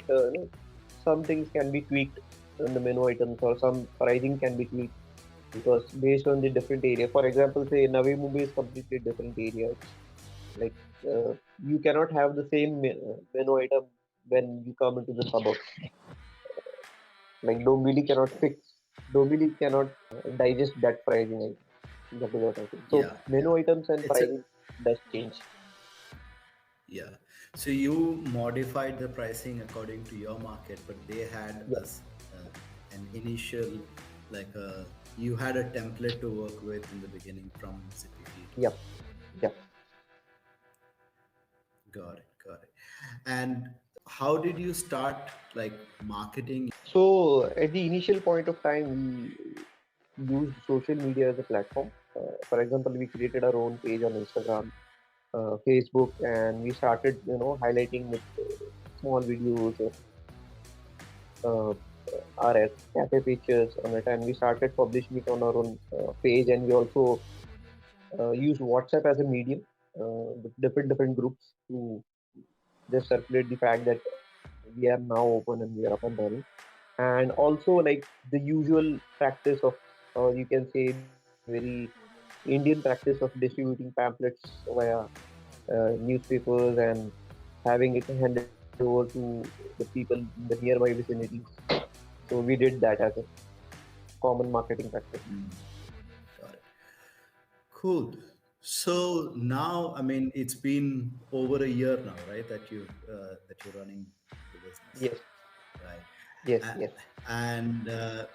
some things can be tweaked in the menu items or some pricing can be tweaked because based on the different area. For example, say Navi Mumbai is completely different area. It's like you cannot have the same menu item when you come into the suburbs. Like Dombivali cannot digest that pricing item. That is what I think. So Yeah, yeah. menu items and It's a pricing. does change. Yeah. So you modified the pricing according to your market, but they had Yeah, us an initial, like you had a template to work with in the beginning from Zippyfeed. yeah, yeah. Got it. Got it. And how did you start like marketing? So at the initial point of time, we used social media as a platform. For example, we created our own page on Instagram, Facebook, and we started, highlighting with small videos, uh, our cafe pictures on it, and we started publishing it on our own page, and we also used WhatsApp as a medium with different groups to just circulate the fact that we are now open and we are up and running. And also like the usual practice of, or you can say the very Indian practice of distributing pamphlets via newspapers and having it handed over to the people in the nearby vicinities. So we did that as a common marketing practice. Got it. Cool. So now, I mean, it's been over a year now, right? That you're running the business, Yes, right? yes, A- yes. And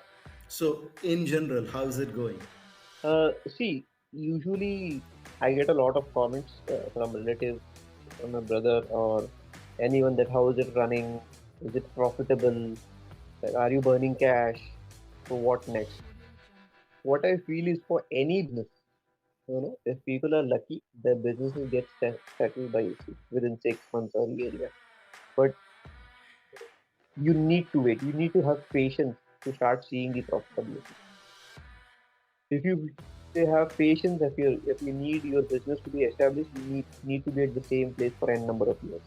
so, in general, how's it going? See, usually I get a lot of comments from relatives, from my brother or anyone that how is it running? Is it profitable? Like, are you burning cash? So what next? What I feel is for any business, if people are lucky, their businesses get settled by within 6 months or a year. Yeah. But you need to wait. You need to have patience to start seeing the profitability. If you have patience, if you need your business to be established, you need to be at the same place for n number of years.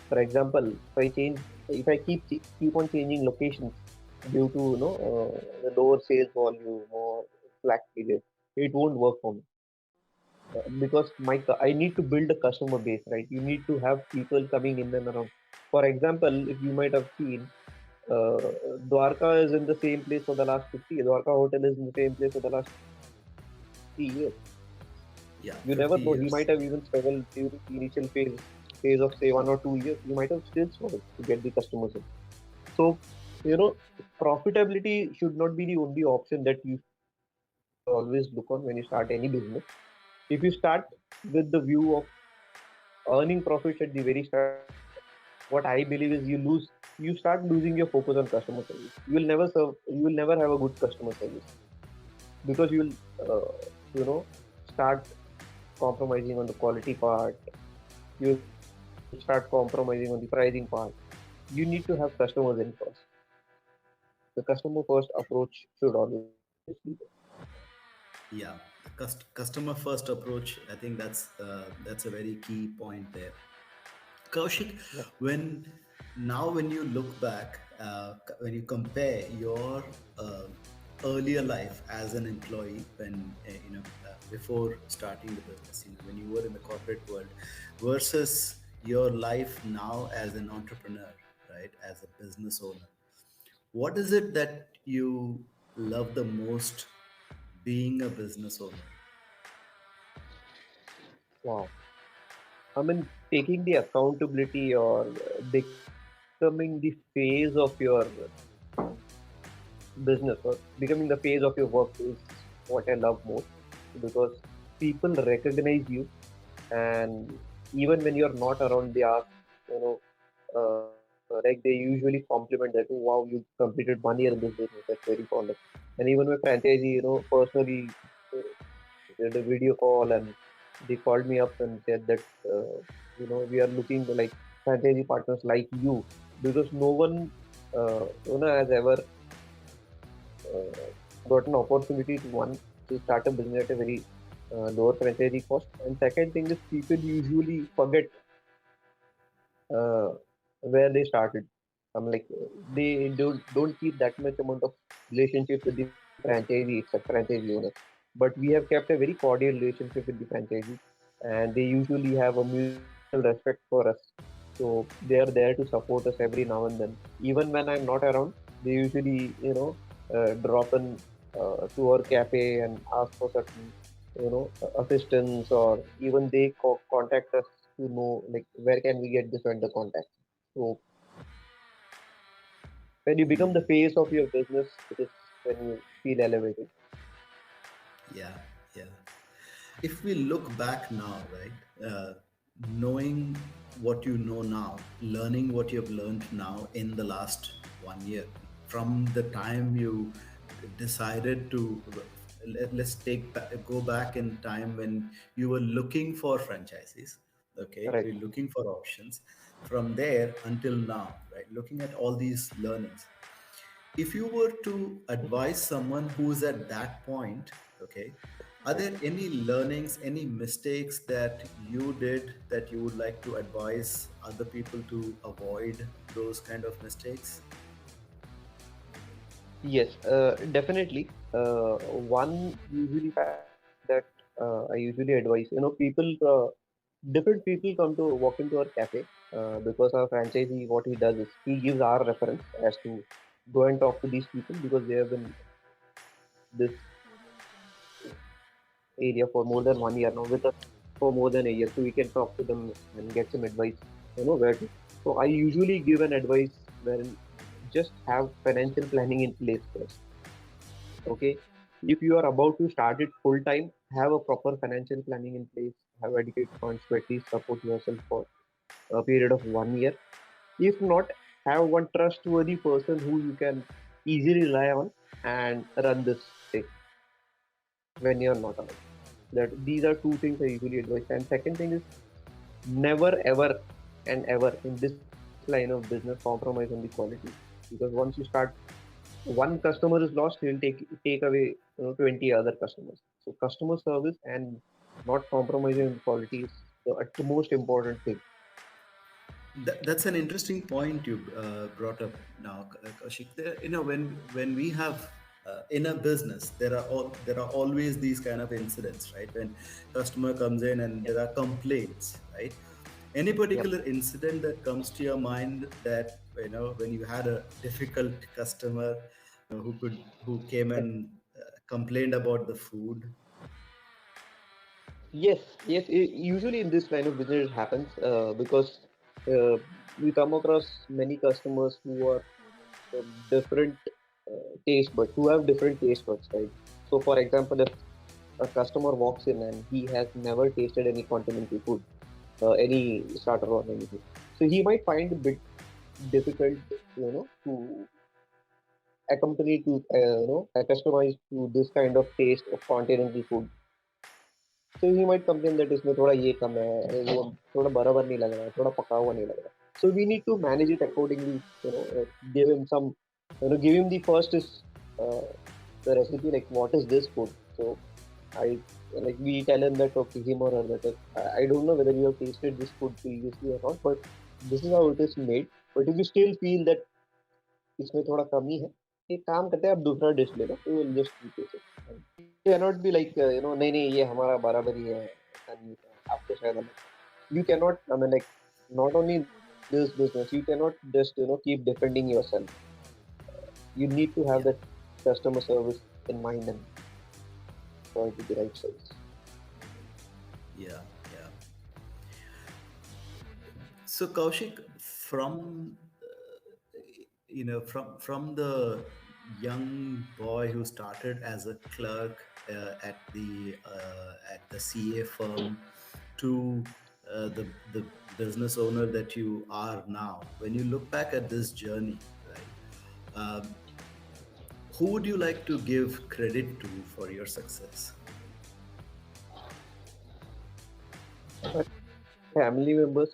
For example, if I keep on changing locations due to the lower sales volume or slack period, it won't work for me because I need to build a customer base, right? You need to have people coming in and around. For example, if you might have seen, uh, Dwarka is in the same place for the last 50 years. Dwarka Hotel is in the same place for the last 50 years. Yeah, You never 50 know. He years. might have even struggled during the initial phase of say 1 or 2 years. You might have still struggled to get the customers in. So, you know, profitability should not be the only option that you always look on when you start any business. If you start with the view of earning profits at the very start, what I believe is you start losing your focus on customer service. You will never have a good customer service because start compromising on the quality part. You'll start compromising on the pricing part. You need to have customers in first. The customer first approach should always be there. Yeah, the customer first approach. I think that's a very key point there. Kaushik, Yeah. when you look back, when you compare your earlier life as an employee, before starting the business, when you were in the corporate world, versus your life now as an entrepreneur, right, as a business owner, what is it that you love the most being a business owner? Wow. I mean, taking the accountability or becoming the phase of your business or becoming the phase of your work is what I love most because people recognize you, and even when you're not around, they ask, you know, like they usually compliment that, oh, wow, you completed 1 year in this business. That's very solid. And even my franchisee, personally did a video call and they called me up and said that, we are looking to like franchisee partners like you because no one, has ever got an opportunity to one to start a business at a very lower franchisee cost. And second thing is people usually forget uh, where they started. I'm like they don't keep that much amount of relationship with the franchisee, except franchisee owner. But we have kept a very cordial relationship with the franchisee, and they usually have a mutual respect for us. So they are there to support us every now and then. Even when I'm not around, they usually drop in to our cafe and ask for certain assistance, or even they contact us to know like where can we get this vendor contact. So when you become the face of your business, it is when you feel elevated. Yeah, yeah. If we look back now, right, knowing what you know now, learning what you've learned now in the last 1 year, from the time you decided to let's go back in time when you were looking for franchises, okay, Right. you're looking for options, from there until now, right, looking at all these learnings, if you were to advise someone who's at that point, okay, are there any learnings, any mistakes that you did that you would like to advise other people to avoid those kind of mistakes? Yes, definitely. One usually factor that I usually advise, people, different people come to walk into our cafe because our franchisee, what he does is he gives our reference as to go and talk to these people because they have been this area for more than 1 year now with us for more than a year, so we can talk to them and get some advice, where to. So I usually give an advice wherein just have financial planning in place first. Okay, if you are about to start it full time, have a proper financial planning in place, have adequate funds to at least support yourself for a period of 1 year. If not, have one trustworthy person who you can easily rely on and run this thing when you're not around. That these are two things I usually advise. And second thing is never ever and ever in this line of business compromise on the quality. Because once you start, one customer is lost, he'll take away 20 other customers. So customer service and not compromising on quality is the utmost important thing. That's an interesting point you brought up now, Kaushik. When we have in a business, there are always these kind of incidents, right? When customer comes in and Yep. there are complaints, right? Any Yep. particular incident that comes to your mind that when you had a difficult customer who came and complained about the food? Yes, yes. Usually in this line of business it happens because uh, we come across many customers who are different taste buds, who have different taste buds, right? So, for example, if a customer walks in and he has never tasted any continental food, any starter or anything, so he might find a bit difficult, to accompany to, customize to this kind of taste of continental food. So he might complain that इसमें थोड़ा ये कम है, अरे वो थोड़ा बराबर नहीं लग रहा है, थोड़ा पका हुआ नहीं लग रहा है. So we need to manage it accordingly. Give him some, give him the first is uh, the recipe, like what is this food. So I like we tell him that, okay, him or her, that I don't know whether you have tasted this food previously or not, but this is how it is made. But if you still feel that इसमें थोड़ा कमी है, एक काम करते हैं, आप दूसरा डिश ले लो, we will just replace it. And you cannot be like, नहीं नहीं ये हमारा बराबर ही है, ऐसा नहीं है, आपको शायद अलग. You cannot, I mean, like, not only in this business, you cannot just, keep defending yourself. You need to have Yeah, that customer service in mind and for it to be right service. yeah, yeah. So Kaushik, from from the young boy who started as a clerk at the CA firm to the business owner that you are now. When you look back at this journey, right? Um, who would you like to give credit to for your success? My family members,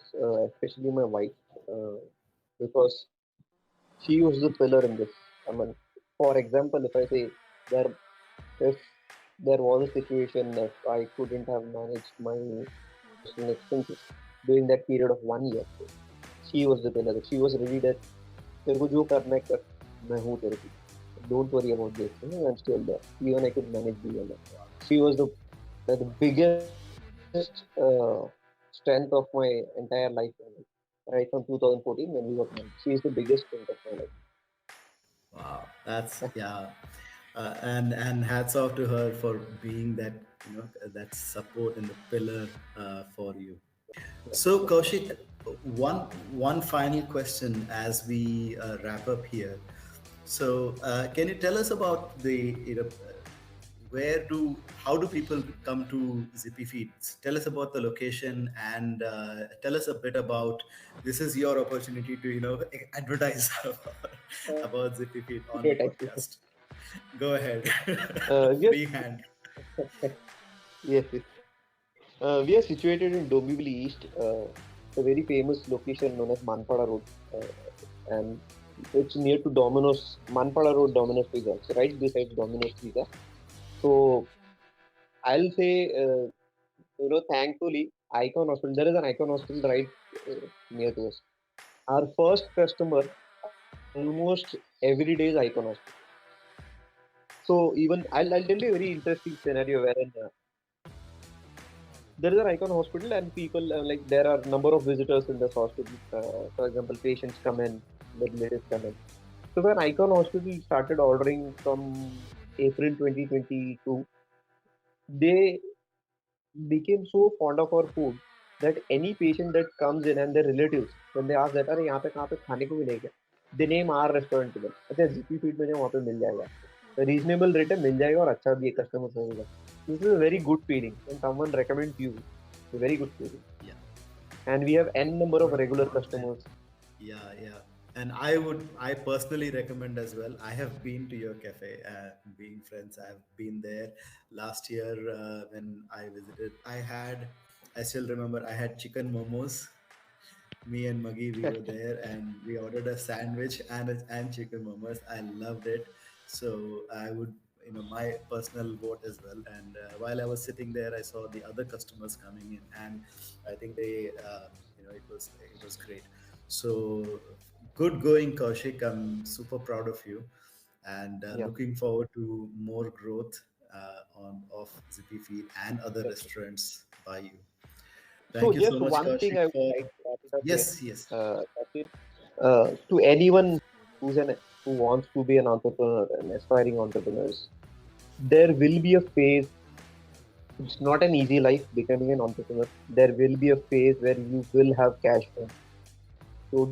especially my wife, uh, because she was the pillar in this. I mean, for example, if I say there, if there was a situation if I couldn't have managed my personal expenses during that period of 1 year, she was the pillar. She was ready that तेरे को जो करना है कर, मैं हूँ तेरे पीछे. Don't worry about this. I'm still there. Even I could manage the other. She was the biggest strength of my entire life. Right from 2014 when we got married. She is the biggest strength of my life. Wow, that's yeah. And hats off to her for being that, that support and the pillar for you. So, Kaushik, one one final question as we wrap up here. So, can you tell us about the, where do how do people come to Zippy Feeds? Tell us about the location and tell us a bit about, this is your opportunity to advertise about Zippy Feed on the Great, actually. podcast. Go ahead, Yes, free hand. yes, yes. We are situated in Dombivali East, a very famous location known as Manpada Road, and it's near to Domino's, Manpada Road Domino's Pizza. It's right beside Domino's Pizza. So I'll say, thankfully, Icon Hospital. There is an Icon Hospital right near to us. Our first customer almost every day is Icon Hospital. So even I'll tell you a very interesting scenario wherein there is an Icon Hospital and people like there are number of visitors in this hospital. For example, patients come in, the relatives come in. So when Icon Hospital started ordering from April 2022, they became so fond of our food that any patient that comes in and their relatives, when they ask that, अरे यहाँ पे कहाँ पे खाने को मिलेगा, they name our restaurant to them. अच्छा जिप्पी feed में जो वहाँ पे मिल जाएगा, रीजनेबल रेट है, मिल जाएगा और अच्छा भी है customer service. This is a very good feeling when someone recommends you. It's a very good feeling. Yeah. And we have n number of What a regular good man. customers. Yeah, yeah. And I personally recommend as well. I have been to your cafe, being friends. I've been there last year when I visited. I still remember, I had chicken momos. Me and Maggie, we were there and we ordered a sandwich and chicken momos. I loved it. So I would, my personal vote as well. And while I was sitting there, I saw the other customers coming in, and I think it was great. So good going, Kaushik. I'm super proud of you, and Yeah, looking forward to more growth on of Zippy Feed and other definitely. restaurants by you. So Thank you so just much, one thing Kaushik, I would for like to wrap it up here. yes, yes. Sachin, to anyone who wants to be an entrepreneur and aspiring entrepreneurs, there will be a phase. It's not an easy life becoming an entrepreneur. There will be a phase where you will have cash burn. So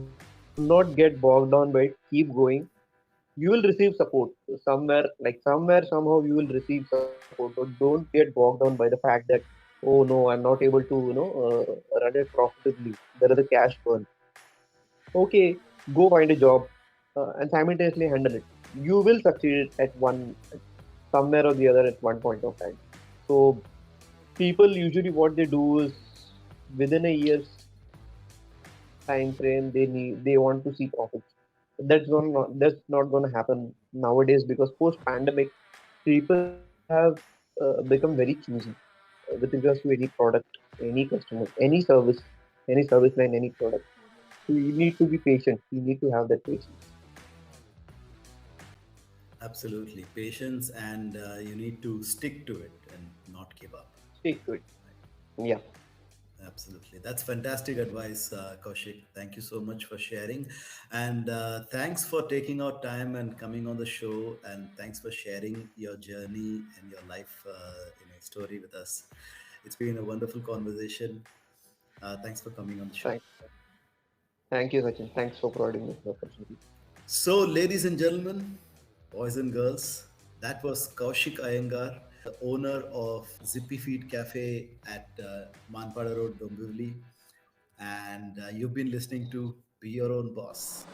do not get bogged down by it. Keep going. You will receive support somewhere, like somewhere, somehow you will receive support. But don't get bogged down by the fact that, oh no, I'm not able to, run it profitably. There is a cash burn. Okay, go find a job and simultaneously handle it. You will succeed at somewhere or the other at one point of time. So people usually what they do is within a year's time frame they want to see profits. That's not going to happen nowadays because post pandemic people have become very choosy with regards to any product, any customer, any service line, any product. So you need to be patient. You need to have that patience. Absolutely. Patience, and you need to stick to it and not give up. Stick to it. Yeah. Absolutely. That's fantastic advice, Kaushik. Thank you so much for sharing. And thanks for taking out time and coming on the show. And thanks for sharing your journey and your life story with us. It's been a wonderful conversation. Thanks for coming on the show. Thank, thank you, Sachin. Thanks for providing me the opportunity. So, ladies and gentlemen, boys and girls, that was Kaushik Iyengar, the owner of Zippyfeed Cafe at Manpada Road, Dombivali. And you've been listening to Be Your Own Boss.